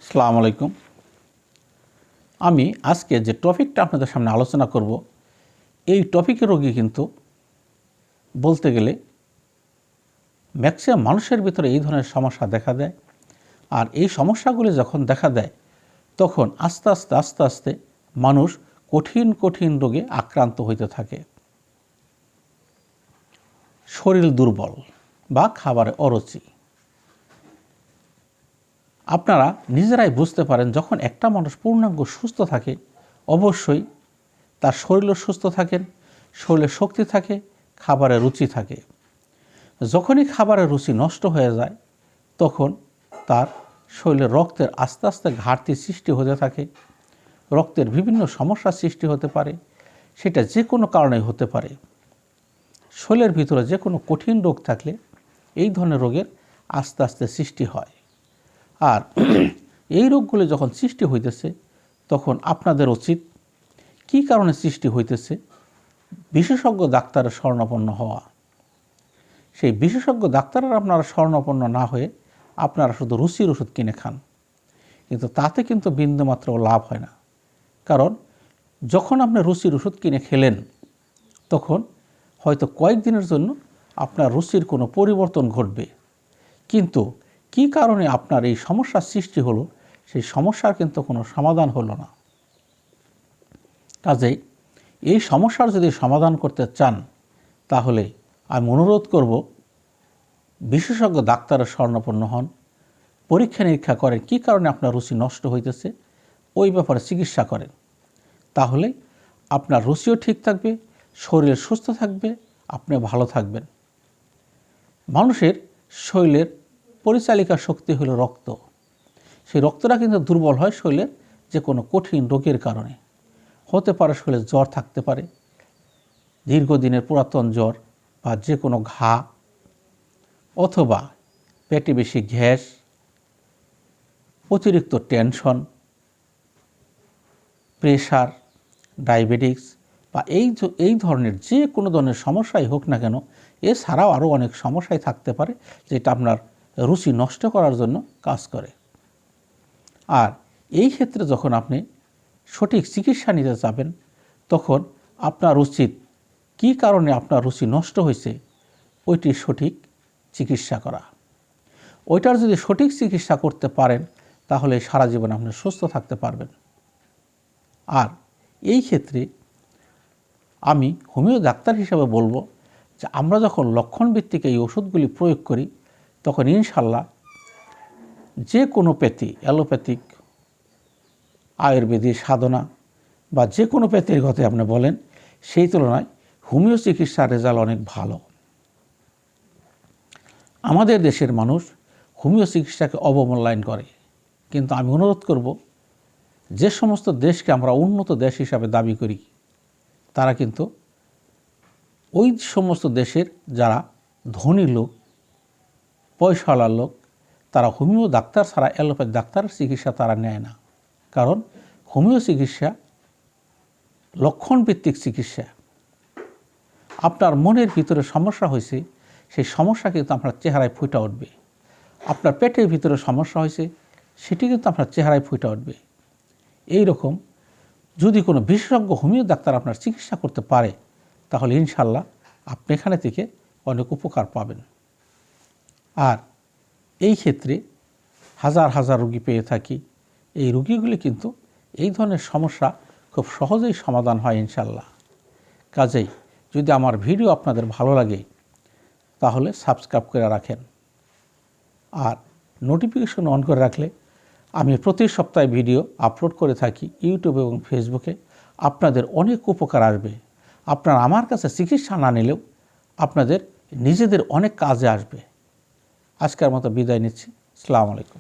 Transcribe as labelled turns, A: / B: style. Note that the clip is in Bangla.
A: আসসালামু আলাইকুম। আমি আজকে যে টপিকটা আপনাদের সামনে আলোচনা করব, এই টপিকের রোগী কিন্তু বলতে গেলে ম্যাক্সিমাম মানুষের ভিতরে এই ধরনের সমস্যা দেখা দেয়। আর এই সমস্যাগুলি যখন দেখা দেয় তখন আস্তে আস্তে মানুষ কঠিন রোগে আক্রান্ত হইতে থাকে। শরীর দুর্বল বা খাবারে অরুচি। আপনারা নিজেরাই বুঝতে পারেন, যখন একটা মানুষ পূর্ণাঙ্গ সুস্থ থাকে অবশ্যই তার শরীরও সুস্থ থাকেন, শরীরে শক্তি থাকে, খাবারের রুচি থাকে। যখনই খাবারের রুচি নষ্ট হয়ে যায় তখন তার শরীরে রক্তের আস্তে ঘাটতি সৃষ্টি হতে থাকে। রক্তের বিভিন্ন সমস্যার সৃষ্টি হতে পারে, সেটা যে কোনো কারণেই হতে পারে। শরীরের ভিতরে যে কোনো কঠিন রোগ থাকলে এই ধরনের রোগের আস্তে সৃষ্টি হয়। আর এই রোগগুলি যখন সৃষ্টি হইতেছে তখন আপনাদের উচিত কী কারণে সৃষ্টি হইতেছে বিশেষজ্ঞ ডাক্তারের শরণাপন্ন হওয়া। সেই বিশেষজ্ঞ ডাক্তারের আপনারা শরণাপন্ন না হয়ে আপনারা শুধু রুচির ওষুধ কিনে খান, কিন্তু তাতে কিন্তু বিন্দুমাত্র লাভ হয় না। কারণ যখন আপনি রুচির ওষুধ কিনে খেলেন তখন হয়তো কয়েকদিনের জন্য আপনার রুচির কোনো পরিবর্তন ঘটবে, কিন্তু কী কারণে আপনার এই সমস্যার সৃষ্টি হলো সেই সমস্যার কিন্তু কোনো সমাধান হলো না। কাজেই এই সমস্যার যদি সমাধান করতে চান তাহলে আমি অনুরোধ করব, বিশেষজ্ঞ ডাক্তারের শরণাপন্ন হন, পরীক্ষা নিরীক্ষা করেন কী কারণে আপনার রুচি নষ্ট হইতেছে, ওই ব্যাপারে চিকিৎসা করেন। তাহলে আপনার রুচিও ঠিক থাকবে, শরীর সুস্থ থাকবে, আপনি ভালো থাকবেন। মানুষের শরীরের পরিচালিকা শক্তি হলো রক্ত। সেই রক্তটা কিন্তু দুর্বল হয় শরীরের যে কোনো কঠিন রোগের কারণে। হতে পারে শরীরে জ্বর থাকতে পারে, দীর্ঘদিনের পুরাতন জ্বর বা যে কোনো ঘা, অথবা পেটে বেশি গ্যাস, অতিরিক্ত টেনশন, প্রেশার, ডায়াবেটিস বা এই ধরনের যে কোনো ধরনের সমস্যাই হোক না কেন, এছাড়াও আরও অনেক সমস্যাই থাকতে পারে যেটা আপনার রুচি নষ্ট করার জন্য কাজ করে। আর এই ক্ষেত্রে যখন আপনি সঠিক চিকিৎসা নিতে যাবেন তখন আপনার উচিত কী কারণে আপনার রুচি নষ্ট হয়েছে ওইটির সঠিক চিকিৎসা করা। ওইটার যদি সঠিক চিকিৎসা করতে পারেন তাহলে সারা জীবন আপনি সুস্থ থাকতে পারবেন। আর এই ক্ষেত্রে আমি হোমিও ডাক্তার হিসাবে বলবো যে আমরা যখন লক্ষণভিত্তিক এই ওষুধগুলি প্রয়োগ করি তখন ইনশাল্লাহ যে কোনো প্যাথি, অ্যালোপ্যাথিক, আয়ুর্বেদিক সাধনা বা যে কোনো প্যাথির কথা আপনি বলেন, সেই তুলনায় হোমিও চিকিৎসার রেজাল্ট অনেক ভালো। আমাদের দেশের মানুষ হোমিও চিকিৎসাকে অবমূল্যায়ন করে, কিন্তু আমি অনুরোধ করব, যে সমস্ত দেশকে আমরা উন্নত দেশ হিসাবে দাবি করি তারা কিন্তু ওই সমস্ত দেশের যারা ধনী লোক, পয়সাওয়ালা লোক, তারা হোমিও ডাক্তার ছাড়া অ্যালোপ্যাথি ডাক্তারের চিকিৎসা তারা নেয় না। কারণ হোমিও চিকিৎসা লক্ষণভিত্তিক চিকিৎসা। আপনার মনের ভিতরে সমস্যা হয়েছে, সেই সমস্যা কিন্তু আপনার চেহারায় ফুটে উঠবে। আপনার পেটের ভিতরে সমস্যা হয়েছে, সেটি কিন্তু আপনার চেহারায় ফুটে উঠবে। এই রকম যদি কোনো বিশেষজ্ঞ হোমিও ডাক্তার আপনার চিকিৎসা করতে পারে তাহলে ইনশাল্লাহ আপনি এখানে থেকে অনেক উপকার পাবেন। আর এই ক্ষেত্রে হাজার রোগী পেয়ে থাকি। এই রোগীগুলি কিন্তু এই ধরনের সমস্যা খুব সহজেই সমাধান হয় ইনশাল্লাহ। কাজেই যদি আমার ভিডিও আপনাদের ভালো লাগে তাহলে সাবস্ক্রাইব করে রাখেন, আর নোটিফিকেশন অন করে রাখলে আমি প্রতি সপ্তাহে ভিডিও আপলোড করে থাকি ইউটিউব এবং ফেসবুকে। আপনাদের অনেক উপকার আসবে। আপনারা আমার কাছে চিকিৎসা না নিলেও আপনাদের নিজেদের অনেক কাজে আসবে। আজকের মতো বিদায় নিচ্ছি। আসসালামু আলাইকুম।